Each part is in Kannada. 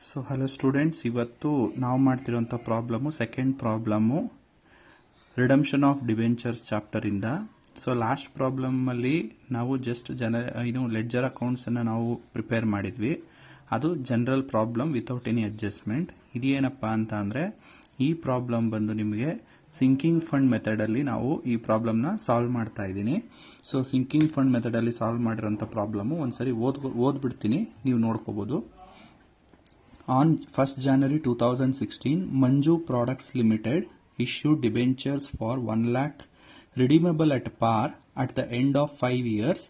ಸೊ ಹಲೋ ಸ್ಟೂಡೆಂಟ್ಸ್, ಇವತ್ತು ನಾವು ಮಾಡ್ತಿರೋಂಥ problem second problem redemption of debentures ಚಾಪ್ಟರಿಂದ. ಸೊ ಲಾಸ್ಟ್ ಪ್ರಾಬ್ಲಮ್ಮಲ್ಲಿ ನಾವು ಜಸ್ಟ್ ಲೆಡ್ಜರ್ ಅಕೌಂಟ್ಸನ್ನು ನಾವು ಪ್ರಿಪೇರ್ ಮಾಡಿದ್ವಿ. ಅದು general problem without any adjustment. ಇದೇನಪ್ಪ ಅಂತ ಅಂದರೆ ಈ ಪ್ರಾಬ್ಲಮ್ ಬಂದು ನಿಮಗೆ ಸಿಂಕಿಂಗ್ ಫಂಡ್ ಮೆಥಡಲ್ಲಿ ನಾವು ಈ ಪ್ರಾಬ್ಲಮ್ನ ಸಾಲ್ವ್ ಮಾಡ್ತಾ ಇದ್ದೀನಿ. ಸೊ ಸಿಂಕಿಂಗ್ ಫಂಡ್ ಮೆಥಡಲ್ಲಿ ಸಾಲ್ವ್ ಮಾಡಿರೋಂಥ ಪ್ರಾಬ್ಲಮ್ಮು ಒಂದ್ಸರಿ ಓದ್ಬಿಡ್ತೀನಿ, ನೀವು ನೋಡ್ಕೋಬೋದು. On 1st January 2016, Manju Products Limited issued debentures for 1 lakh redeemable at par at the end of 5 years,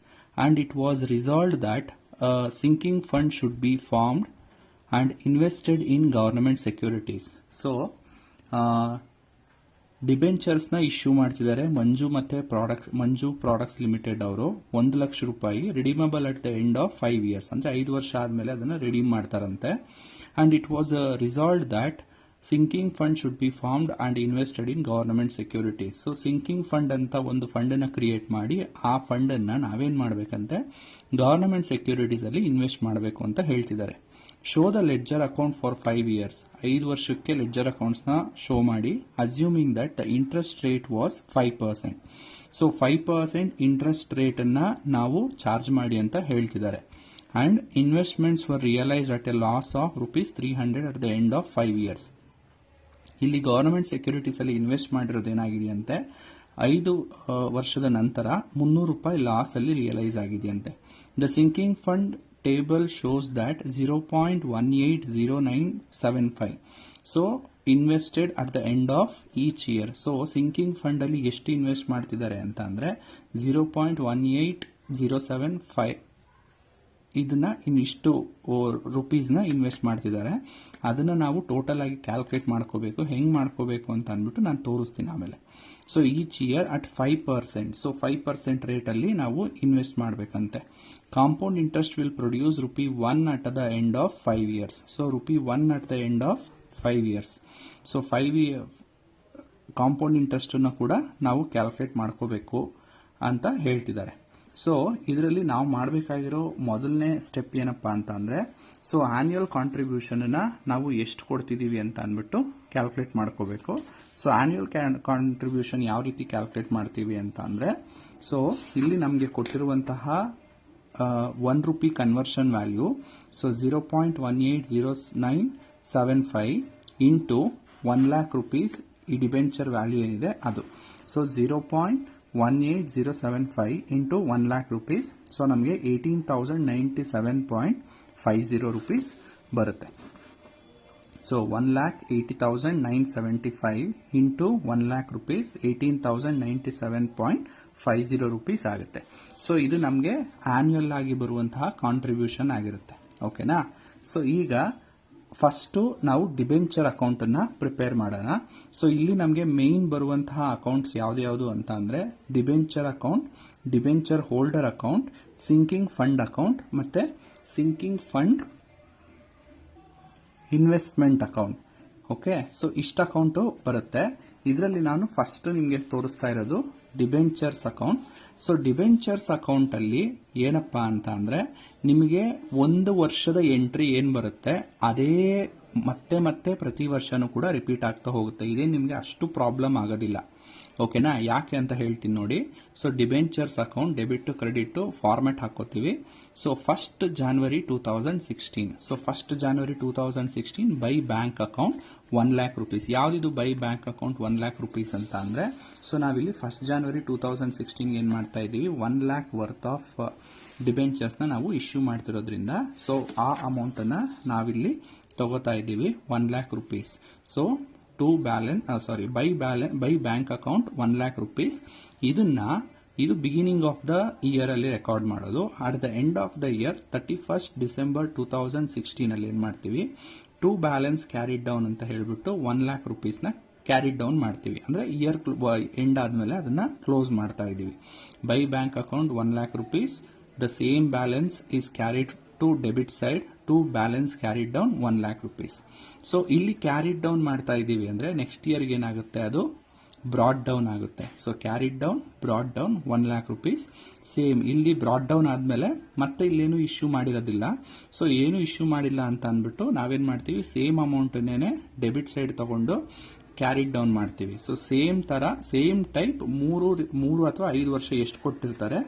and it was resolved that a sinking fund should be formed and invested in government securities. So, debentures ನ ಇಶ್ಯೂ ಮಾಡ್ತಿದ್ದಾರೆ ಮಂಜು ಪ್ರಾಡಕ್ಟ್ಸ್ ಲಿಮಿಟೆಡ್ ಅವರು. 1 ಲಕ್ಷ ರೂಪಾಯಿ redeemable at the end of 5 years, ಅಂದ್ರೆ 5 ವರ್ಷ ಆದ್ಮೇಲೆ ಅದನ್ನ ರಿಡೀಮ್ ಮಾಡ್ತಾರಂತೆ. And it was resolved that sinking fund should be formed and invested in government securities. So sinking fund ಅಂತ ಒಂದು ಫಂಡ್ ಅನ್ನ ಕ್ರಿಯೇಟ್ ಮಾಡಿ ಆ ಫಂಡ್ ಅನ್ನ ನಾವೇನ್ ಮಾಡ್ಬೇಕಂತೆ ಗವರ್ನಮೆಂಟ್ ಸೆಕ್ಯೂರಿಟೀಸ್ ಅಲ್ಲಿ ಇನ್ವೆಸ್ಟ್ ಮಾಡಬೇಕು ಅಂತ ಹೇಳ್ತಿದ್ದಾರೆ. Show the ledger account for 5 years, 5 ವರ್ಷಕ್ಕೆ ಲೆಡ್ಜರ್ ಅಕೌಂಟ್ಸ್ ನ ಶೋ ಮಾಡಿ. Assuming that the interest rate was 5%. So 5% interest rate ಅನ್ನ ನಾವು ಚಾರ್ಜ್ ಮಾಡಿ ಅಂತ ಹೇಳ್ತಿದ್ದಾರೆ. And investments were realised at a loss of ₹300 at the end of 5 years. ಇಲ್ಲಿ ಗವರ್ನಮೆಂಟ್ ಸೆಕ್ಯೂರಿಟೀಸ್ ಅಲ್ಲಿ ಇನ್ವೆಸ್ಟ್ ಮಾಡಿರೋದು ಏನಾಗಿದೆಯಂತೆ, 5 ವರ್ಷದ ನಂತರ ₹300 ಲಾಸ್ ಅಲ್ಲಿ ರಿಯಲೈಸ್ ಆಗಿದೆಯಂತೆ. The sinking fund table shows that 0.180975 so invested at the end of each year. So sinking fund ಅಲ್ಲಿ ಎಷ್ಟು ಇನ್ವೆಸ್ಟ್ ಮಾಡ್ತಿದ್ದಾರೆ ಅಂತ ಅಂದ್ರೆ 0.18075 ಇದನ್ನ ಇನ್ನಿಷ್ಟು ರುಪೀಸ್ ನ ಇನ್ವೆಸ್ಟ್ ಮಾಡ್ತಿದ್ದಾರೆ. ಅದನ್ನ ನಾವು ಟೋಟಲ್ ಆಗಿ ಕ್ಯಾಲ್ಕುಲೇಟ್ ಮಾಡ್ಕೋಬೇಕು. ಹೆಂಗ್ ಮಾಡ್ಕೋಬೇಕು ಅಂತ ಅಂದ್ಬಿಟ್ಟು ನಾನು ತೋರಿಸ್ತೀನಿ ಆಮೇಲೆ. So each year at 5%. So 5% rate ಅಲ್ಲಿ ನಾವು ಇನ್ವೆಸ್ಟ್ ಮಾಡಬೇಕಂತೆ. Compound interest will produce ₹1 at the end of 5 years. So ₹1 at the end of 5 years. So 5 compound interest ಅನ್ನು ಕೂಡ ನಾವು ಕ್ಯಾಲ್ಕುಲೇಟ್ ಮಾಡ್ಕೋಬೇಕು ಅಂತ ಹೇಳ್ತಿದ್ದಾರೆ. ಸೊ ಇದರಲ್ಲಿ ನಾವು ಮಾಡಬೇಕಾಗಿರೋ ಮೊದಲನೇ ಸ್ಟೆಪ್ ಏನಪ್ಪಾ ಅಂತ ಅಂದ್ರೆ, ಸೊ ಆನ್ಯುಯಲ್ ಕಾಂಟ್ರಿಬ್ಯೂಷನ್ ಅನ್ನ ನಾವು ಎಷ್ಟು ಕೊಡ್ತಿದೀವಿ ಅಂತ ಅಂದ್ಬಿಟ್ಟು ಕ್ಯಾಲ್ಕುಲೇಟ್ ಮಾಡ್ಕೋಬೇಕು. ಸೊ ಆನ್ಯುಯಲ್ ಕಾಂಟ್ರಿಬ್ಯೂಷನ್ ಯಾವ ರೀತಿ ಕ್ಯಾಲ್ಕುಲೇಟ್ ಮಾಡ್ತೀವಿ ಅಂತ ಅಂದ್ರೆ, ಸೊ ಇಲ್ಲಿ ನಮಗೆ ಕೊಟ್ಟಿರುವಂತಹ ₹1 conversion value, so 0.180975 into 1 lakh rupees ಈ ಡಿಬೆಂಚರ್ ವ್ಯಾಲ್ಯೂ ಏನಿದೆ ಅದು. So 0.18075 into 1 lakh rupees. So ನಮಗೆ 18,097.50 rupees ಬರುತ್ತೆ. So 1,80,975 into 1 lakh rupees 18,097.50 rupees ಆಗುತ್ತೆ. ಸೊ ಇದು ನಮಗೆ ಆನ್ಯುಯಲ್ ಆಗಿ ಬರುವಂತಹ ಕಾಂಟ್ರಿಬ್ಯೂಷನ್ ಆಗಿರುತ್ತೆ. ಓಕೆನಾ? ಸೊ ಈಗ ಫಸ್ಟ್ ನಾವು ಡಿಬೆಂಚರ್ ಅಕೌಂಟ್ ಅನ್ನ ಪ್ರಿಪೇರ್ ಮಾಡೋಣ. ಸೊ ಇಲ್ಲಿ ನಮಗೆ ಮೇನ್ ಬರುವಂತಹ ಅಕೌಂಟ್ಸ್ ಯಾವ್ದು ಅಂತ ಅಂದ್ರೆ debenture account, debenture holder account, sinking fund account ಮತ್ತೆ sinking fund investment account. Okay, so ಇಷ್ಟ ಅಕೌಂಟ್ ಬರುತ್ತೆ. ಇದರಲ್ಲಿ ನಾನು ಫಸ್ಟ್ ನಿಮಗೆ ತೋರಿಸ್ತಾ ಇರೋದು debentures account. So debentures account ಅಲ್ಲಿ ಏನಪ್ಪಾ ಅಂತ ಅಂದ್ರೆ ನಿಮಗೆ 1 ವರ್ಷದ ಎಂಟ್ರಿ ಏನ್ ಬರುತ್ತೆ ಅದೇ ಮತ್ತೆ ಪ್ರತಿ ವರ್ಷನೂ ಕೂಡ ರಿಪೀಟ್ ಆಗ್ತಾ ಹೋಗುತ್ತೆ. ಇದೇ ನಿಮಗೆ ಅಷ್ಟು ಪ್ರಾಬ್ಲಮ್ ಆಗೋದಿಲ್ಲ. ಓಕೆನಾ? ಯಾಕೆ ಅಂತ ಹೇಳ್ತೀನಿ ನೋಡಿ. So debentures account debit to credit format ಹಾಕೋತೀವಿ. So 1st January 2016. So 1st January 2016 by bank account 1 lakh rupees. ಯಾವ್ದಿದು by bank account 1 lakh rupees ಅಂತ ಅಂದ್ರೆ, ಸೊ ನಾವಿಲ್ಲಿ 1st January 2016 ಏನ್ ಮಾಡ್ತಾ ಇದೀವಿ, 1 lakh ವರ್ತ್ ಆಫ್ ಡಿಬೆಂಚರ್ಸ್ ನ ನಾವು ಇಶ್ಯೂ ಮಾಡ್ತಿರೋದ್ರಿಂದ ಸೊ ಆ ಅಮೌಂಟ್ ಅನ್ನ ನಾವಿಲ್ಲಿ ತಗೋತಾ ಇದ್ದೀವಿ 1 lakh rupees. So by bank account 1 lakh rupees. ಇದು ಬಿಗಿನಿಂಗ್ ಆಫ್ ದ ಇಯರ್ ಅಲ್ಲಿ ರೆಕಾರ್ಡ್ ಮಾಡೋದು. At the end of the year 31st December 2016 ಅಲ್ಲಿ ಏನ್ ಮಾಡ್ತೀವಿ, ಟು ಬ್ಯಾಲೆನ್ಸ್ ಕ್ಯಾರಿಡ್ ಡೌನ್ ಅಂತ ಹೇಳ್ಬಿಟ್ಟು 1 lakh rupees ನ ಕ್ಯಾರಿಡ್ ಡೌನ್ ಮಾಡ್ತೀವಿ. ಅಂದ್ರೆ ಇಯರ್ ಎಂಡ್ ಆದ್ಮೇಲೆ ಅದನ್ನ ಕ್ಲೋಸ್ ಮಾಡ್ತಾ ಇದೀವಿ. By bank account 1 lakh rupees. The same balance is carried to debit side to balance carried down 1 lakh rupees. So ಇಲ್ಲಿ ಕ್ಯಾರಿಡ್ ಡೌನ್ ಮಾಡ್ತಾ ಇದೀವಿ ಅಂದ್ರೆ ನೆಕ್ಸ್ಟ್ ಇಯರ್ಗೆ ಏನಾಗುತ್ತೆ, ಅದು ಬ್ರಾಡ್ ಡೌನ್ ಆಗುತ್ತೆ. So carried down, brought down 1 lakh rupees. Same ಇಲ್ಲಿ ಬ್ರಾಡ್ ಡೌನ್ ಆದಮೇಲೆ ಮತ್ತೆ ಇಲ್ಲೇನು ಇಶ್ಯೂ ಮಾಡಿರೋದಿಲ್ಲ. ಸೊ ಏನು ಇಶ್ಯೂ ಮಾಡಿಲ್ಲ ಅಂತ ಅಂದ್ಬಿಟ್ಟು ನಾವೇನು ಮಾಡ್ತೀವಿ, ಸೇಮ್ ಅಮೌಂಟನ್ನೇ ಡೆಬಿಟ್ ಸೈಡ್ ತಗೊಂಡು ಕ್ಯಾರಿಡ್ ಡೌನ್ ಮಾಡ್ತೀವಿ. ಸೊ ಸೇಮ್ ಥರ ಸೇಮ್ ಟೈಪ್ 3 ಅಥವಾ 5 ವರ್ಷ ಎಷ್ಟು ಕೊಟ್ಟಿರ್ತಾರೆ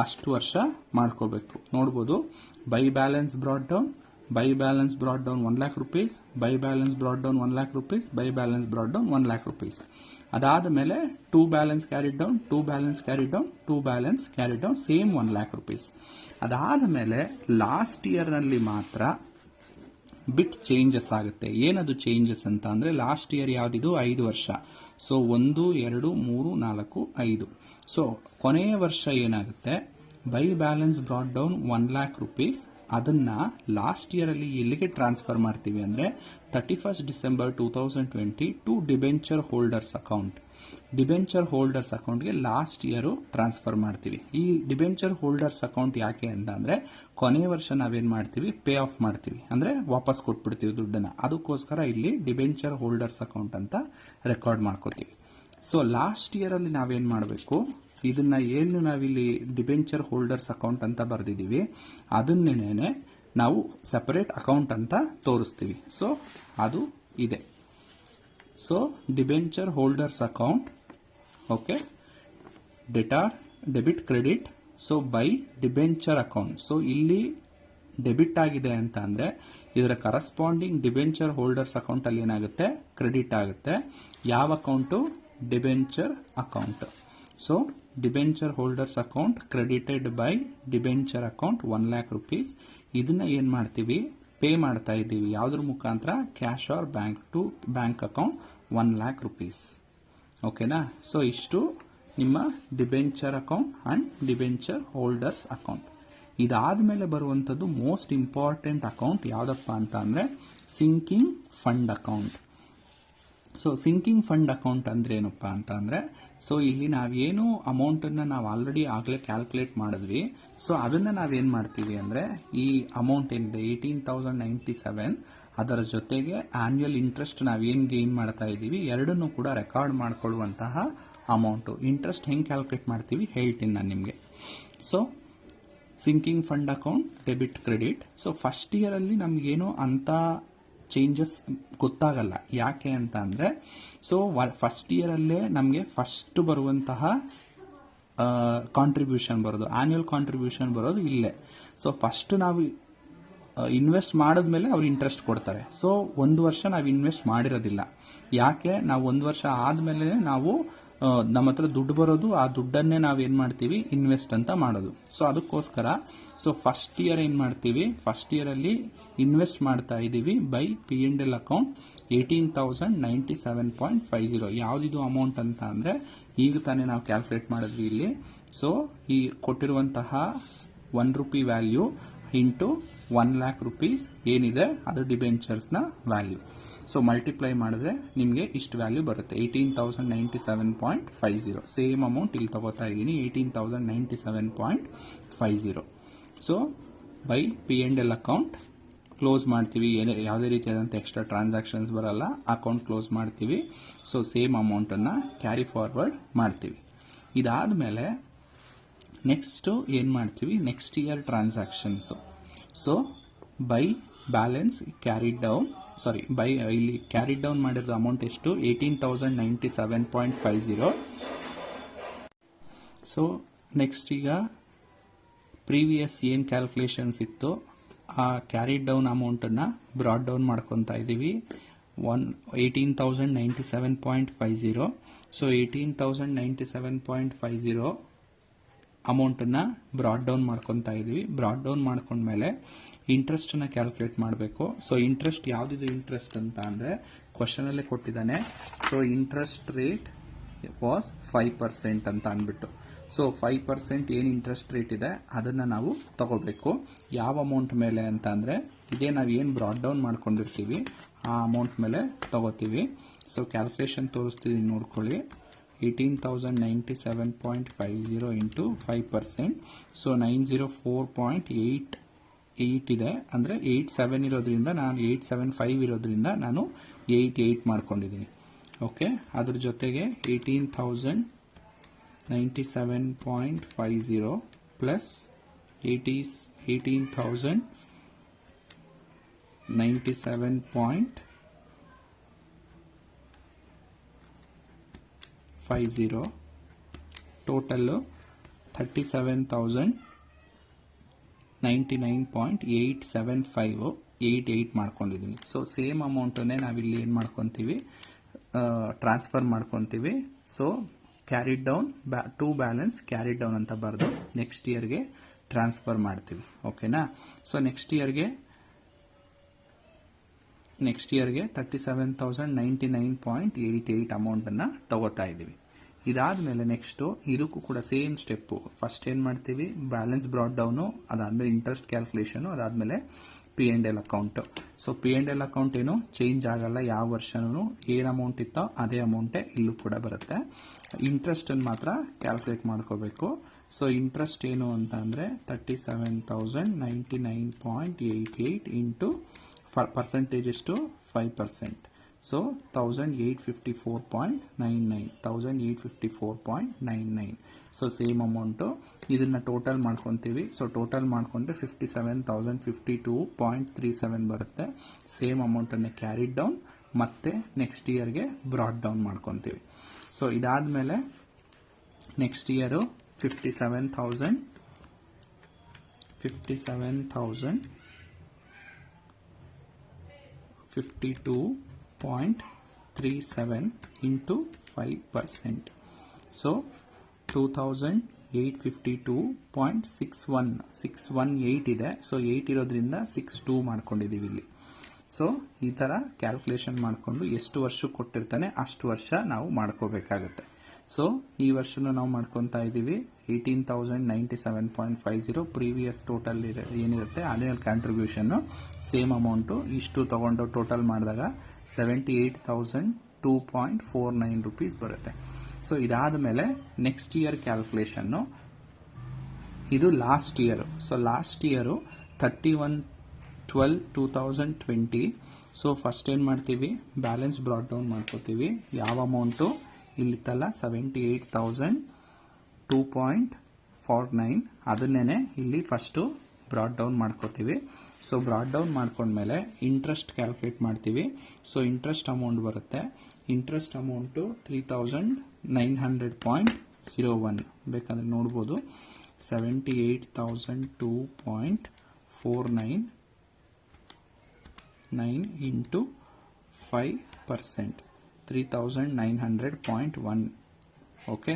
ಅಷ್ಟು ವರ್ಷ ಮಾಡ್ಕೋಬೇಕು. ನೋಡ್ಬೋದು, by balance brought down, by balance brought down 1 lakh rupees, by balance brought down 1 lakh rupees, by balance brought down 1 lakh rupees. ಅದಾದ ಮೇಲೆ 2 balance carried down, 2 balance carried down, 2 balance carried down, same 1 lakh rupees. ಅದಾದ ಮೇಲೆ ಲಾಸ್ಟ್ ಇಯರ್ನಲ್ಲಿ ಮಾತ್ರ ಬಿಟ್ ಚೇಂಜಸ್ ಆಗುತ್ತೆ. ಏನದು ಚೇಂಜಸ್ ಅಂತ ಅಂದರೆ, ಲಾಸ್ಟ್ ಇಯರ್ ಯಾವುದಿದು 5 ವರ್ಷ. ಸೊ 1, 2, 3, 4, 5. ಸೊ ಕೊನೆಯ ವರ್ಷ ಏನಾಗುತ್ತೆ, by balance brought down 1 lakh rupees, ಅದನ್ನ ಲಾಸ್ಟ್ ಇಯರ್ ಅಲ್ಲಿ ಎಲ್ಲಿಗೆ ಟ್ರಾನ್ಸ್ಫರ್ ಮಾಡ್ತೀವಿ ಅಂದರೆ 31st December 2020 to debenture holders account. Debenture holders ಅಕೌಂಟ್ಗೆ ಲಾಸ್ಟ್ ಇಯರು ಟ್ರಾನ್ಸ್ಫರ್ ಮಾಡ್ತೀವಿ. ಈ ಡಿಬೆಂಚರ್ ಹೋಲ್ಡರ್ಸ್ ಅಕೌಂಟ್ ಯಾಕೆ ಅಂತ ಅಂದರೆ, ಕೊನೆಯ ವರ್ಷ ನಾವೇನು ಮಾಡ್ತೀವಿ, ಪೇ ಆಫ್ ಮಾಡ್ತೀವಿ, ಅಂದರೆ ವಾಪಸ್ ಕೊಟ್ಬಿಡ್ತೀವಿ ದುಡ್ಡನ್ನು. ಅದಕ್ಕೋಸ್ಕರ ಇಲ್ಲಿ ಡಿಬೆಂಚರ್ ಹೋಲ್ಡರ್ಸ್ ಅಕೌಂಟ್ ಅಂತ ರೆಕಾರ್ಡ್ ಮಾಡ್ಕೋತೀವಿ. ಸೊ ಲಾಸ್ಟ್ ಇಯರ್ ಅಲ್ಲಿ ನಾವೇನು ಮಾಡಬೇಕು, ಇದನ್ನ ಏನು ನಾವಿಲ್ಲಿ ಡಿಬೆಂಚರ್ ಹೋಲ್ಡರ್ಸ್ ಅಕೌಂಟ್ ಅಂತ ಬರೆದಿದ್ದೀವಿ, ಅದನ್ನೇನೆ ನಾವು ಸಪರೇಟ್ ಅಕೌಂಟ್ ಅಂತ ತೋರಿಸ್ತೀವಿ. ಸೊ ಅದು ಇದೆ. So debenture holders account, okay, debit credit. So by debenture account. So ಇಲ್ಲಿ ಡೆಬಿಟ್ ಆಗಿದೆ ಅಂತ ಅಂದರೆ ಇದರ ಕರಸ್ಪಾಂಡಿಂಗ್ ಡಿಬೆಂಚರ್ ಹೋಲ್ಡರ್ಸ್ ಅಕೌಂಟ್ ಅಲ್ಲಿ ಏನಾಗುತ್ತೆ, ಕ್ರೆಡಿಟ್ ಆಗುತ್ತೆ. ಯಾವ account, debenture account. So debenture holders account credited by debenture account 1 lakh rupees. ಇದನ್ನ ಏನ್ ಮಾಡ್ತೀವಿ, ಪೇ ಮಾಡ್ತಾ ಇದ್ದೀವಿ. ಯಾವುದ್ರ ಮುಖಾಂತರ, cash or bank account 1 lakh rupees. ಓಕೆನಾ. ಸೊ ಇಷ್ಟು ನಿಮ್ಮ debenture account and debenture holders account. ಇದಾದ್ಮೇಲೆ ಬರುವಂಥದ್ದು ಮೋಸ್ಟ್ ಇಂಪಾರ್ಟೆಂಟ್ ಅಕೌಂಟ್ ಯಾವುದಪ್ಪ ಅಂತ ಅಂದರೆ sinking fund account. So sinking fund account ಅಂದ್ರೆ ಏನಪ್ಪ ಅಂತ ಅಂದರೆ, ಸೊ ಇಲ್ಲಿ ನಾವೇನು ಅಮೌಂಟನ್ನು ನಾವು ಆಗಲೇ ಕ್ಯಾಲ್ಕುಲೇಟ್ ಮಾಡಿದ್ವಿ. ಸೊ ಅದನ್ನು ನಾವೇನು ಮಾಡ್ತೀವಿ ಅಂದರೆ, ಈ ಅಮೌಂಟ್ ಏನಿದೆ 18,097, ಅದರ ಜೊತೆಗೆ ಆನ್ಯುವಲ್ ಇಂಟ್ರೆಸ್ಟ್ ನಾವೇನು ಗೇನ್ ಮಾಡ್ತಾ ಇದ್ದೀವಿ, ಎರಡನ್ನೂ ಕೂಡ ರೆಕಾರ್ಡ್ ಮಾಡ್ಕೊಳ್ಳುವಂತಹ ಅಮೌಂಟು. ಇಂಟ್ರೆಸ್ಟ್ ಹೆಂಗೆ ಕ್ಯಾಲ್ಕುಲೇಟ್ ಮಾಡ್ತೀವಿ ಹೇಳ್ತೀನಿ ನಾನು ನಿಮಗೆ. So sinking fund account, debit credit. So first ಇಯರಲ್ಲಿ ನಮಗೇನು ಅಂತ ಚೇಂಜಸ್ ಗೊತ್ತಾಗಲ್ಲ. ಯಾಕೆ ಅಂತ ಅಂದರೆ, ಸೊ ಫಸ್ಟ್ ಇಯರಲ್ಲೇ ನಮಗೆ ಫಸ್ಟ್ ಬರುವಂತಹ ಕಾಂಟ್ರಿಬ್ಯೂಷನ್ ಬರೋದು, ಆನ್ಯುವಲ್ ಕಾಂಟ್ರಿಬ್ಯೂಷನ್ ಬರೋದು ಇಲ್ಲೇ. ಸೊ ಫಸ್ಟ್ ನಾವು ಇನ್ವೆಸ್ಟ್ ಮಾಡಿದ್ಮೇಲೆ ಅವ್ರು ಇಂಟ್ರೆಸ್ಟ್ ಕೊಡ್ತಾರೆ. ಸೊ 1 ವರ್ಷ ನಾವು ಇನ್ವೆಸ್ಟ್ ಮಾಡಿರೋದಿಲ್ಲ. ಯಾಕೆ, ನಾವು 1 ವರ್ಷ ಆದಮೇಲೆ ನಾವು ನಮ್ಮ ಹತ್ರ ದುಡ್ಡು ಬರೋದು, ಆ ದುಡ್ಡನ್ನೇ ನಾವೇನು ಮಾಡ್ತೀವಿ, ಇನ್ವೆಸ್ಟ್ ಅಂತ ಮಾಡೋದು. ಸೊ ಅದಕ್ಕೋಸ್ಕರ ಸೊ ಫಸ್ಟ್ ಇಯರ್ ಏನು ಮಾಡ್ತೀವಿ, ಫಸ್ಟ್ ಇಯರಲ್ಲಿ ಇನ್ವೆಸ್ಟ್ ಮಾಡ್ತಾ ಇದ್ದೀವಿ ಬೈ P&L ಅಕೌಂಟ್ 18,097.50. ಯಾವುದಿದು ಅಮೌಂಟ್ ಅಂತ ಅಂದರೆ, ಈಗ ತಾನೇ ನಾವು ಕ್ಯಾಲ್ಕುಲೇಟ್ ಮಾಡಿದ್ವಿ ಇಲ್ಲಿ. ಸೊ ಈ ಕೊಟ್ಟಿರುವಂತಹ 1 rupee value into 1 lakh rupees ಏನಿದೆ ಅದು ಡಿಬೆಂಚರ್ಸ್ನ ವ್ಯಾಲ್ಯೂ. ಸೊ ಮಲ್ಟಿಪ್ಲೈ ಮಾಡಿದ್ರೆ ನಿಮಗೆ ಇಷ್ಟು ವ್ಯಾಲ್ಯೂ ಬರುತ್ತೆ, 18,097.50. ಸೇಮ್ ಅಮೌಂಟ್ ಇಲ್ಲಿ ತಗೋತಾ ಇದ್ದೀನಿ, 18,097.50. So by P&L account close ಮಾಡ್ತೀವಿ. ಯಾವುದೇ ರೀತಿಯಾದಂಥ ಎಕ್ಸ್ಟ್ರಾ ಟ್ರಾನ್ಸಾಕ್ಷನ್ಸ್ ಬರಲ್ಲ, ಅಕೌಂಟ್ ಕ್ಲೋಸ್ ಮಾಡ್ತೀವಿ. ಸೊ ಸೇಮ್ ಅಮೌಂಟನ್ನು ಕ್ಯಾರಿ ಫಾರ್ವರ್ಡ್ ಮಾಡ್ತೀವಿ. ಇದಾದಮೇಲೆ ನೆಕ್ಸ್ಟು ಏನು ಮಾಡ್ತೀವಿ, next year transactions. So by balance carried down, ಇಲ್ಲಿ ಕ್ಯಾರಿಡ್ ಡೌನ್ ಮಾಡಿರೋ ಅಮೌಂಟ್ ಎಷ್ಟು, 18,097.50. ಸೊ ನೆಕ್ಸ್ಟ್ ಈಗ ಪ್ರೀವಿಯಸ್ ಏನು ಕ್ಯಾಲ್ಕುಲೇಷನ್ಸ್ ಇತ್ತು ಆ ಕ್ಯಾರಿಡ್ ಡೌನ್ ಅಮೌಂಟನ್ನು ಬ್ರಾಡ್ ಡೌನ್ ಮಾಡ್ಕೊತಾ ಇದ್ದೀವಿ, 18,097.50. ಸೊ 18,097.50 ಅಮೌಂಟನ್ನು ಬ್ರಾಡ್ ಡೌನ್ ಮಾಡ್ಕೊತಾ ಇದ್ದೀವಿ. ಬ್ರಾಡ್ ಡೌನ್ ಮಾಡ್ಕೊಂಡ್ಮೇಲೆ ಇಂಟ್ರೆಸ್ಟನ್ನು ಕ್ಯಾಲ್ಕುಲೇಟ್ ಮಾಡಬೇಕು. ಸೊ ಇಂಟ್ರೆಸ್ಟ್ ಯಾವುದಿದು ಇಂಟ್ರೆಸ್ಟ್ ಅಂತ ಅಂದರೆ, ಕ್ವಶನಲ್ಲೇ ಕೊಟ್ಟಿದ್ದಾನೆ. ಸೊ ಇಂಟ್ರೆಸ್ಟ್ ರೇಟ್ ವಾಸ್ 5% ಅಂತ ಅಂದ್ಬಿಟ್ಟು. ಸೊ 5% ಏನು ಇಂಟ್ರೆಸ್ಟ್ ರೇಟ್ ಇದೆ ಅದನ್ನು ನಾವು ತಗೋಬೇಕು. ಯಾವ ಅಮೌಂಟ್ ಮೇಲೆ ಅಂತ ಅಂದರೆ, ಇದೇ ನಾವು ಏನು ಬ್ರಾಡ್ ಡೌನ್ ಮಾಡ್ಕೊಂಡಿರ್ತೀವಿ ಆ ಅಮೌಂಟ್ ಮೇಲೆ ತಗೋತೀವಿ. ಸೊ ಕ್ಯಾಲ್ಕುಲೇಷನ್ ತೋರಿಸ್ತೀವಿ ನೋಡ್ಕೊಳ್ಳಿ. 18,097.50 ಇಂಟು 5%. ಸೊ 904.88 ಇದೆ. ಅಂದರೆ 87 ಇರೋದ್ರಿಂದ ನಾನು 875 ಇರೋದ್ರಿಂದ ನಾನು 88 ಮಾಡ್ಕೊಂಡಿದ್ದೀನಿ. ಓಕೆ, ಅದ್ರ ಜೊತೆಗೆ 18,097.50 ಪ್ಲಸ್ 18,097.50 ಟೋಟಲ್ಲು 37,099.875 ಮಾಡ್ಕೊಂಡಿದ್ದೀನಿ. ಸೊ ಸೇಮ್ ಅಮೌಂಟನ್ನೇ ನಾವಿಲ್ಲಿ ಏನು ಮಾಡ್ಕೊತೀವಿ, ಟ್ರಾನ್ಸ್ಫರ್ ಮಾಡ್ಕೊತೀವಿ. So carried down to balance carried down ಅಂತ ಬರೆದು ನೆಕ್ಸ್ಟ್ ಇಯರ್ಗೆ ಟ್ರಾನ್ಸ್ಫರ್ ಮಾಡ್ತೀವಿ. ಓಕೆನಾ. ಸೊ ನೆಕ್ಸ್ಟ್ ಇಯರ್ಗೆ 37,099.88 ಅಮೌಂಟನ್ನು ತಗೋತಾ ಇದ್ದೀವಿ. ಇದಾದ್ಮೇಲೆ ನೆಕ್ಸ್ಟು ಇದಕ್ಕೂ ಕೂಡ ಸೇಮ್ ಸ್ಟೆಪ್ಪು. ಫಸ್ಟ್ ಏನು ಮಾಡ್ತೀವಿ, ಬ್ಯಾಲೆನ್ಸ್ ಬ್ರಾಡ್ ಡೌನು, ಅದಾದ್ಮೇಲೆ ಇಂಟ್ರೆಸ್ಟ್ ಕ್ಯಾಲ್ಕುಲೇಷನು, ಅದಾದ್ಮೇಲೆ P&L account. So P&L account ಏನು ಚೇಂಜ್ ಆಗಲ್ಲ, ಯಾವ ವರ್ಷನೂ ಏನು ಅಮೌಂಟ್ ಇತ್ತೋ ಅದೇ ಅಮೌಂಟೇ ಇಲ್ಲೂ ಕೂಡ ಬರುತ್ತೆ. ಇಂಟ್ರೆಸ್ಟನ್ನು ಮಾತ್ರ ಕ್ಯಾಲ್ಕುಲೇಟ್ ಮಾಡ್ಕೋಬೇಕು. ಸೊ ಇಂಟ್ರೆಸ್ಟ್ ಏನು ಅಂತ ಅಂದರೆ 37,099.88 ಇಂಟು ಪರ್ಸೆಂಟೇಜ್ ಎಷ್ಟು 5%. ಸೊ 1,854.99. ಸೊ ಸೇಮ್ ಅಮೌಂಟು ಇದನ್ನು ಟೋಟಲ್ ಮಾಡ್ಕೊತೀವಿ. ಸೊ ಟೋಟಲ್ ಮಾಡಿಕೊಂಡ್ರೆ 57,052.37 ಬರುತ್ತೆ. ಸೇಮ್ ಅಮೌಂಟನ್ನು ಕ್ಯಾರಿಡ್ ಡೌನ್ ಮತ್ತೆ ನೆಕ್ಸ್ಟ್ ಇಯರ್ಗೆ ಬ್ರಾಡ್ ಡೌನ್ ಮಾಡ್ಕೊತೀವಿ. ಸೊ ಇದಾದಮೇಲೆ ನೆಕ್ಸ್ಟ್ ಇಯರು 57,052.37 ಇಂಟು 5%. ಸೊ 2,852.618 ಇದೆ. ಸೊ 8 ಇರೋದ್ರಿಂದ 62 ಮಾಡ್ಕೊಂಡಿದ್ದೀವಿ ಇಲ್ಲಿ. ಸೊ ಈ ಥರ ಕ್ಯಾಲ್ಕುಲೇಷನ್ ಮಾಡಿಕೊಂಡು ಎಷ್ಟು ವರ್ಷಕ್ಕೆ ಕೊಟ್ಟಿರ್ತಾನೆ ಅಷ್ಟು ವರ್ಷ ನಾವು ಮಾಡ್ಕೋಬೇಕಾಗತ್ತೆ. ಸೊ ಈ ವರ್ಷನೂ ನಾವು ಮಾಡ್ಕೊತಾ ಇದ್ದೀವಿ 18,097.50. ಪ್ರೀವಿಯಸ್ ಟೋಟಲ್ ಏನಿರುತ್ತೆ ಆನ್ಯುವಲ್ ಕಾಂಟ್ರಿಬ್ಯೂಷನ್ನು ಸೇಮ್ ಅಮೌಂಟು ಇಷ್ಟು ತಗೊಂಡು ಟೋಟಲ್ ಮಾಡಿದಾಗ 78,002.49 rupees ಬರುತ್ತೆ. ಸೊ ಇದಾದ ಮೇಲೆ ನೆಕ್ಸ್ಟ್ ಇಯರ್ ಕ್ಯಾಲ್ಕುಲೇಷನ್ನು ಇದು last year. So last year 31/12/2020. So first ಏನು ಮಾಡ್ತೀವಿ, ಬ್ಯಾಲೆನ್ಸ್ ಬ್ರಾಡ್ ಡೌನ್ ಮಾಡ್ಕೋತೀವಿ. ಯಾವ ಅಮೌಂಟು ಇಲ್ಲಿತ್ತಲ್ಲ 78,002.49 ಅದನ್ನೇ ಇಲ್ಲಿ ಫಸ್ಟು ಬ್ರಾಡ್ ಡೌನ್ ಮಾಡ್ಕೋತೀವಿ. ಸೊ ಬ್ರಾಡ್ ಡೌನ್ ಮಾಡ್ಕೊಂಡ್ಮೇಲೆ ಇಂಟ್ರೆಸ್ಟ್ ಕ್ಯಾಲ್ಕುಲೇಟ್ ಮಾಡ್ತೀವಿ. ಸೊ ಇಂಟ್ರೆಸ್ಟ್ ಅಮೌಂಟ್ ಬರುತ್ತೆ. ಇಂಟ್ರೆಸ್ಟ್ ಅಮೌಂಟು 3,900.01 ಬೇಕಾದ್ರೆ ನೋಡ್ಬೋದು. 78,002.49 ಇಂಟು 5%, 3,900.1. ಓಕೆ.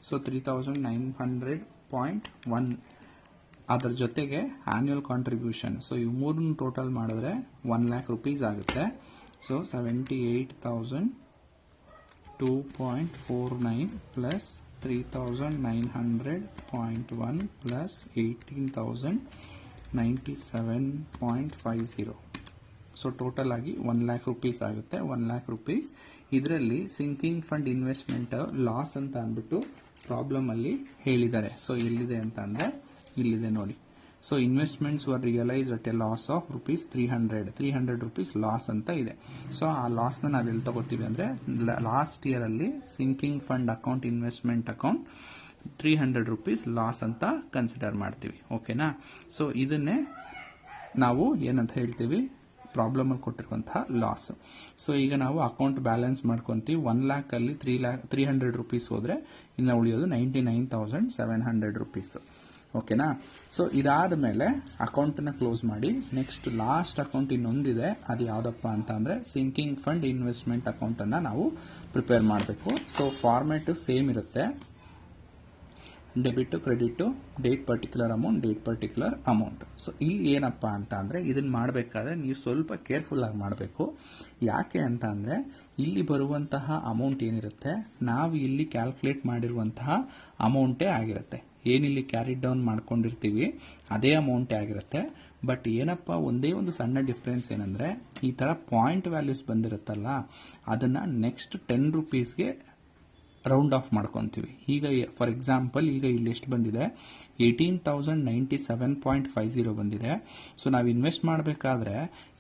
ಸೊ 3,900.1 ಅದರ ಜೊತೆಗೆ ಆನ್ಯುವಲ್ ಕಾಂಟ್ರಿಬ್ಯೂಷನ್. ಸೊ ಇವು ಮೂರನ್ನು ಟೋಟಲ್ ಮಾಡಿದ್ರೆ 1 lakh rupees ಆಗುತ್ತೆ. So 78,002.49 plus 3,900.1 plus 18,097.50. So total ಆಗಿ 1 lakh rupees ಆಗುತ್ತೆ. 1 lakh rupees ಇದರಲ್ಲಿ ಸಿಂಕಿಂಗ್ ಫಂಡ್ ಇನ್ವೆಸ್ಟ್ಮೆಂಟ್ ಲಾಸ್ ಅಂತ ಅಂದ್ಬಿಟ್ಟು ಪ್ರಾಬ್ಲಮ್ ಅಲ್ಲಿ ಹೇಳಿದ್ದಾರೆ. ಸೊ ಎಲ್ಲಿದೆ ಅಂತ ಅಂದ್ರೆ ಇಲ್ಲಿದೆ ನೋಡಿ. So investments var realise at a loss of ₹300 rupees loss ಅಂತ ಇದೆ. ಸೊ ಆ ಲಾಸ್ನ ನಾವು ಎಲ್ಲಿ ತಗೋತೀವಿ ಅಂದರೆ ಲಾಸ್ಟ್ ಇಯರ್ ಅಲ್ಲಿ sinking fund account investment account ₹300 loss ಅಂತ ಕನ್ಸಿಡರ್ ಮಾಡ್ತೀವಿ. ಓಕೆನಾ. ಸೊ ಇದನ್ನೇ ನಾವು ಏನಂತ ಹೇಳ್ತೀವಿ, ಪ್ರಾಬ್ಲಮ್ ಅಲ್ಲಿ ಕೊಟ್ಟಿರುವಂತಹ ಲಾಸ್. ಸೊ ಈಗ ನಾವು ಅಕೌಂಟ್ ಬ್ಯಾಲೆನ್ಸ್ ಮಾಡ್ಕೊಂತೀವಿ. 1 lakh ಅಲ್ಲಿ 300 rupees ಹೋದ್ರೆ ಇನ್ನು ಉಳಿಯೋದು 99,700 rupees. ಓಕೆನಾ. ಸೊ ಇದಾದ ಮೇಲೆ ಅಕೌಂಟನ್ನ ಕ್ಲೋಸ್ ಮಾಡಿ ನೆಕ್ಸ್ಟ್ ಲಾಸ್ಟ್ ಅಕೌಂಟ್ ಇನ್ನೊಂದಿದೆ. ಅದು ಯಾವುದಪ್ಪ ಅಂತ ಅಂದರೆ ಸಿಂಕಿಂಗ್ ಫಂಡ್ ಇನ್ವೆಸ್ಟ್ಮೆಂಟ್ ಅಕೌಂಟನ್ನು ನಾವು ಪ್ರಿಪೇರ್ ಮಾಡಬೇಕು. ಸೊ ಫಾರ್ಮ್ಯಾಟು ಸೇಮ್ ಇರುತ್ತೆ. Debit credit, date particular amount. So ಇಲ್ಲಿ ಏನಪ್ಪ ಅಂತ ಅಂದರೆ ಇದನ್ನು ಮಾಡಬೇಕಾದ್ರೆ ನೀವು ಸ್ವಲ್ಪ ಕೇರ್ಫುಲ್ ಆಗಿ ಮಾಡಬೇಕು. ಯಾಕೆ ಅಂತ ಅಂದರೆ ಇಲ್ಲಿ ಬರುವಂತಹ ಅಮೌಂಟ್ ಏನಿರುತ್ತೆ ನಾವು ಇಲ್ಲಿ ಕ್ಯಾಲ್ಕುಲೇಟ್ ಮಾಡಿರುವಂತಹ ಅಮೌಂಟೇ ಆಗಿರುತ್ತೆ. ಏನಿಲ್ಲಿ ಕ್ಯಾರಿ ಡೌನ್ ಮಾಡ್ಕೊಂಡಿರ್ತೀವಿ ಅದೇ ಅಮೌಂಟೇ ಆಗಿರುತ್ತೆ. ಬಟ್ ಏನಪ್ಪ ಒಂದೇ ಒಂದು ಸಣ್ಣ ಡಿಫ್ರೆನ್ಸ್ ಏನಂದರೆ ಈ ಥರ ಪಾಯಿಂಟ್ ವ್ಯಾಲ್ಯೂಸ್ ಬಂದಿರುತ್ತಲ್ಲ ಅದನ್ನು ನೆಕ್ಸ್ಟ್ 10 rupeesಗೆ ರೌಂಡ್ ಆಫ್ ಮಾಡ್ಕೊತೀವಿ. ಈಗ ಫಾರ್ ಎಕ್ಸಾಂಪಲ್ ಈಗ ಇಲ್ಲಿ ಎಷ್ಟು ಬಂದಿದೆ, 18,097.50 ಬಂದಿದೆ. ಸೊ ನಾವು ಇನ್ವೆಸ್ಟ್ ಮಾಡಬೇಕಾದ್ರೆ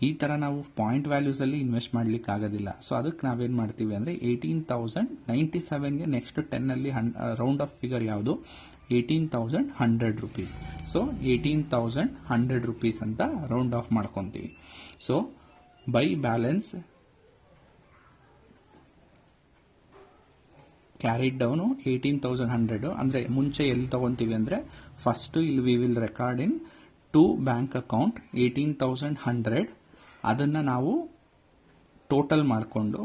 ಈ ತರ ನಾವು ಪಾಯಿಂಟ್ ವ್ಯಾಲ್ಯೂಸ್ ಅಲ್ಲಿ ಇನ್ವೆಸ್ಟ್ ಮಾಡ್ಲಿಕ್ಕೆ ಆಗೋದಿಲ್ಲ. ಸೊ ಅದಕ್ಕೆ ನಾವೇನ್ ಮಾಡ್ತೀವಿ ಅಂದ್ರೆ 18,097ಗೆ ನೆಕ್ಸ್ಟ್ 10 ಅಲ್ಲಿ ರೌಂಡ್ ಆಫ್ ಫಿಗರ್ ಯಾವುದು, 18,100 rupees. ಸೊ 18,100 rupees ಅಂತ ರೌಂಡ್ ಆಫ್ ಮಾಡ್ಕೊಂತೀವಿ. So by balance carried down 18,100 ಅಂದ್ರೆ ಮುಂಚೆ ಎಲ್ಲಿ ತಗೊಂತೀವಿ ಅಂದ್ರೆ ಫಸ್ಟ್ ಇಲ್ಲಿ we will record into bank account 18,100. ಅದನ್ನ ನಾವು ಟೋಟಲ್ ಮಾಡಿಕೊಂಡು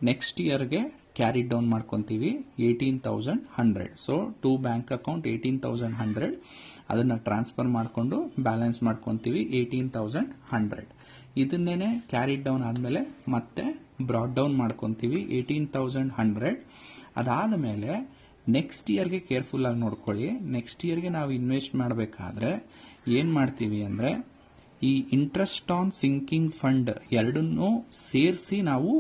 ನೆಕ್ಸ್ಟ್ ಇಯರ್ಗೆ ಕ್ಯಾರಿಡ್ ಡೌನ್ ಮಾಡ್ಕೊಂತೀವಿ 18,100. ಸೊ ಟು ಬ್ಯಾಂಕ್ ಅಕೌಂಟ್ 18,100 ಅದನ್ನ ಟ್ರಾನ್ಸ್ಫರ್ ಮಾಡಿಕೊಂಡು ಬ್ಯಾಲೆನ್ಸ್ ಮಾಡ್ಕೊಂತೀವಿ 18,100. ಇದನ್ನೇನೆ ಕ್ಯಾರಿಡ್ ಡೌನ್ ಆದ್ಮೇಲೆ ಮತ್ತೆ ಬ್ರಾಡ್ ಡೌನ್ ಮಾಡ್ಕೊಂತೀವಿ 18,100. ಅದಾದ ಮೇಲೆ ನೆಕ್ಸ್ಟ್ ಇಯರ್ಗೆ ಕೇರ್ಫುಲ್ ಆಗಿ ನೋಡ್ಕೊಳ್ಳಿ. ನೆಕ್ಸ್ಟ್ ಇಯರ್ಗೆ ನಾವು ಇನ್ವೆಸ್ಟ್ ಮಾಡಬೇಕಾದ್ರೆ ಏನ್ ಮಾಡ್ತೀವಿ ಅಂದ್ರೆ ಈ ಇಂಟ್ರೆಸ್ಟ್ ಆನ್ ಸಿಂಕಿಂಗ್ ಫಂಡ್ ಎರಡನ್ನೂ ಸೇರಿಸಿ ನಾವು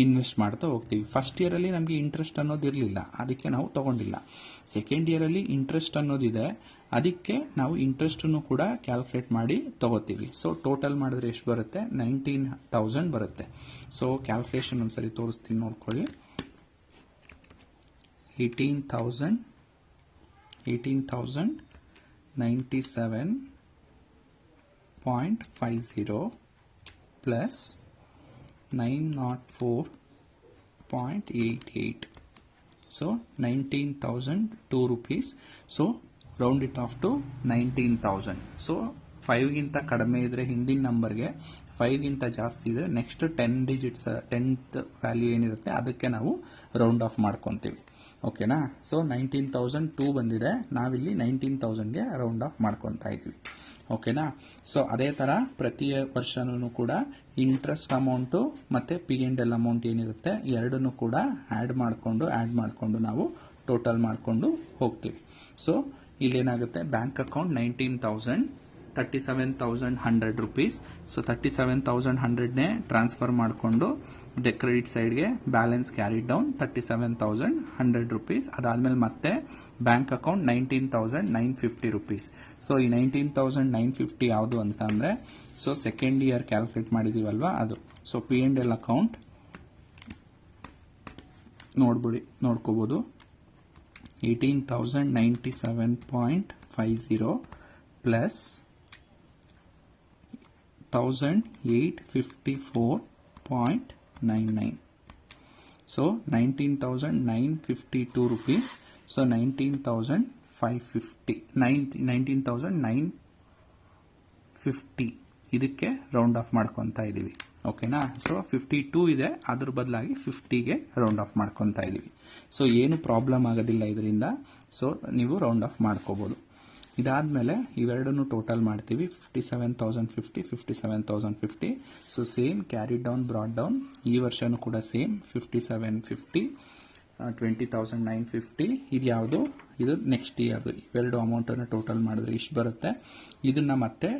ಇನ್ವೆಸ್ಟ್ ಮಾಡ್ತಾ ಹೋಗ್ತೀವಿ. ಫಸ್ಟ್ ಇಯರ್ ಅಲ್ಲಿ ನಮಗೆ ಇಂಟ್ರೆಸ್ಟ್ ಅನ್ನೋದಿರಲಿಲ್ಲ, ಅದಕ್ಕೆ ನಾವು ತಗೊಂಡಿಲ್ಲ. ಸೆಕೆಂಡ್ ಇಯರ್ ಅಲ್ಲಿ ಇಂಟ್ರೆಸ್ಟ್ ಅನ್ನೋದಿದೆ, ಅದಕ್ಕೆ ನಾವು ಇಂಟ್ರೆಸ್ಟ್ ಕೂಡ ಕ್ಯಾಲ್ಕುಲೇಟ್ ಮಾಡಿ ತಗೋತೀವಿ. ಸೊ ಟೋಟಲ್ ಮಾಡಿದ್ರೆ ಎಷ್ಟು ಬರುತ್ತೆ, 19,000 ಬರುತ್ತೆ. ಸೊ ಕ್ಯಾಲ್ಕುಲೇಷನ್ ಒಂದ್ಸರಿ ತೋರಿಸ್ತೀನಿ ನೋಡ್ಕೊಳ್ಳಿ. 18,097.50 plus 904.88. So 19,002 rupees. So round it off to 19,000. So 5ಗಿಂತ ಕಡಿಮೆ ಇದ್ರೆ ಹಿಂದಿನ ನಂಬರ್ಗೆ, 5ಗಿಂತ ಜಾಸ್ತಿ ಇದ್ರೆ ನೆಕ್ಸ್ಟ್ 10 ಡಿಜಿಟ್ಸ್ 10th ವ್ಯಾಲ್ಯೂ ಏನಿರುತ್ತೆ ಅದಕ್ಕೆ ನಾವು ರೌಂಡ್ ಆಫ್ ಮಾಡ್ಕೊಂತೀವಿ. ಓಕೆನಾ. ಸೊ 19,002 ಬಂದಿದೆ, ನಾವಿಲ್ಲಿ 19,000ಗೆ ರೌಂಡ್ ಆಫ್ ಮಾಡ್ಕೊತಾ ಇದ್ವಿ. ಓಕೆನಾ. ಸೊ ಅದೇ ತರ ಪ್ರತಿ ವರ್ಷನೂ ಕೂಡ ಇಂಟ್ರೆಸ್ಟ್ ಅಮೌಂಟ್ ಮತ್ತೆ P&L ಅಮೌಂಟ್ ಏನಿರುತ್ತೆ ಎರಡನ್ನೂ ಕೂಡ ಆಡ್ ಮಾಡಿಕೊಂಡು ನಾವು ಟೋಟಲ್ ಮಾಡಿಕೊಂಡು ಹೋಗ್ತೀವಿ. ಸೊ ಇಲ್ಲೇನಾಗುತ್ತೆ, ಬ್ಯಾಂಕ್ ಅಕೌಂಟ್ 19,000, 37,100 rupees. ಸೊ 37,100ನೇ ಟ್ರಾನ್ಸ್ಫರ್ ಮಾಡಿಕೊಂಡು ಕ್ರೆಡಿಟ್ ಸೈಡ್ಗೆ ಬ್ಯಾಲೆನ್ಸ್ ಕ್ಯಾರಿಡ್ ಡೌನ್ 37,100 rupees. ಅದಾದ್ಮೇಲೆ ಮತ್ತೆ ಬ್ಯಾಂಕ್ ಅಕೌಂಟ್ 19,950 rupees. ಸೊ ಈ 19,950 ಯಾವುದು ಅಂತ ಅಂದ್ರೆ ಸೊ ಸೆಕೆಂಡ್ ಇಯರ್ ಕ್ಯಾಲ್ಕುಲೇಟ್ ಮಾಡಿದೀವಲ್ವಾ ಅದು. ಸೊ P&L ಅಕೌಂಟ್ ನೋಡ್ಕೋಬಹುದು, 18,097.50 plus 1,854.99. So 19,952 rupees. So 19,950 ಇದಕ್ಕೆ ರೌಂಡ್ ಆಫ್ ಮಾಡ್ಕೊಂತಾ ಇದೀವಿ. ಓಕೆನಾ. ಸೊ 52 ಇದೆ, ಅದ್ರ ಬದಲಾಗಿ 50ಗೆ ರೌಂಡ್ ಆಫ್ ಮಾಡ್ಕೊಂತಾ ಇದೀವಿ. ಸೊ ಏನು ಪ್ರಾಬ್ಲಮ್ ಆಗೋದಿಲ್ಲ ಇದರಿಂದ. ಸೊ ನೀವು ರೌಂಡ್ ಆಫ್ ಮಾಡ್ಕೋಬಹುದು. ಇದಾದ್ಮೇಲೆ ಇವೆರಡನ್ನು ಟೋಟಲ್ ಮಾಡ್ತೀವಿ, 57,050, 57,050. So same carry down brought down ಈ ವರ್ಷನೂ ಕೂಡ ಸೇಮ್ 5750, 20,950. ಇದು ಯಾವುದು, ಇದು ನೆಕ್ಸ್ಟ್ ಇಯರ್ದು. ಇವೆರಡು ಅಮೌಂಟ್ ಅನ್ನು ಟೋಟಲ್ ಮಾಡಿದ್ರೆ ಇಷ್ಟು ಬರುತ್ತೆ. ಇದನ್ನ ಮತ್ತೆ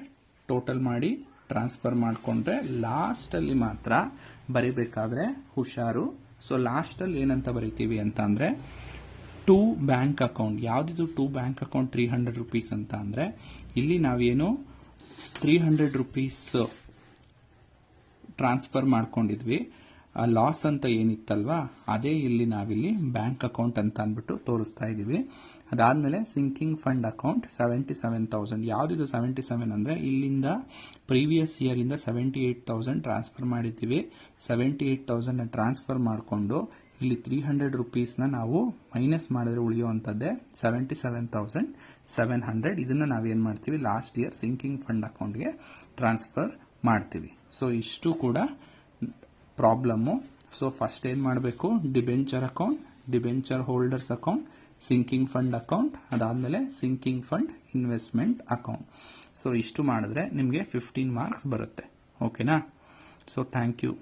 ಟೋಟಲ್ ಮಾಡಿ ಟ್ರಾನ್ಸ್ಫರ್ ಮಾಡಿಕೊಂಡ್ರೆ ಲಾಸ್ಟ್ ಅಲ್ಲಿ ಮಾತ್ರ ಬರಿಬೇಕಾದ್ರೆ ಹುಷಾರು. ಸೊ ಲಾಸ್ಟ್ ಅಲ್ಲಿ ಏನಂತ ಬರಿತೀವಿ ಅಂತ ಅಂದ್ರೆ ಟು ಬ್ಯಾಂಕ್ ಅಕೌಂಟ್. ಯಾವ್ದಿದು ಟು ಬ್ಯಾಂಕ್ ಅಕೌಂಟ್ 300 rupees ಅಂತ ಅಂದ್ರೆ ಇಲ್ಲಿ ನಾವೇನು 300 rupees ಟ್ರಾನ್ಸ್ಫರ್ ಮಾಡ್ಕೊಂಡಿದ್ವಿ, ಲಾಸ್ ಅಂತ ಏನಿತ್ತಲ್ವಾ ಅದೇ ಇಲ್ಲಿ ನಾವಿಲ್ಲಿ ಬ್ಯಾಂಕ್ ಅಕೌಂಟ್ ಅಂತ ಅಂದ್ಬಿಟ್ಟು ತೋರಿಸ್ತಾ ಇದೀವಿ. ಅದಾದ್ಮೇಲೆ ಸಿಂಕಿಂಗ್ ಫಂಡ್ ಅಕೌಂಟ್ 77,000. ಯಾವ್ದಿದು 77 ಅಂದ್ರೆ ಇಲ್ಲಿಂದ ಪ್ರೀವಿಯಸ್ ಇಯರ್ ಇಂದ 78,000 ಟ್ರಾನ್ಸ್ಫರ್ ಮಾಡಿದ್ದೀವಿ. 78,000 ಟ್ರಾನ್ಸ್ಫರ್ ಮಾಡಿಕೊಂಡು ಇಲ್ಲಿ 300 rupees ನಾವು ಮೈನಸ್ ಮಾಡಿದ್ರೆ ಉಳಿಯುವಂತದ್ದೇ 77,700. ಇದನ್ನ ನಾವೇನ್ ಮಾಡ್ತೀವಿ, ಲಾಸ್ಟ್ ಇಯರ್ ಸಿಂಕಿಂಗ್ ಫಂಡ್ ಅಕೌಂಟ್ಗೆ ಟ್ರಾನ್ಸ್ಫರ್ ಮಾಡ್ತೀವಿ. ಸೊ ಇಷ್ಟು ಕೂಡ ಪ್ರಾಬ್ಲಮ್ಮು. ಸೊ ಫಸ್ಟ್ ಏನ್ ಮಾಡಬೇಕು, debenture account, debenture holders account, sinking fund account, ಅದಾದ್ಮೇಲೆ sinking fund investment account. So ಇಷ್ಟು ಮಾಡಿದ್ರೆ ನಿಮಗೆ 15 marks ಬರುತ್ತೆ. ಓಕೆನಾ. So thank you.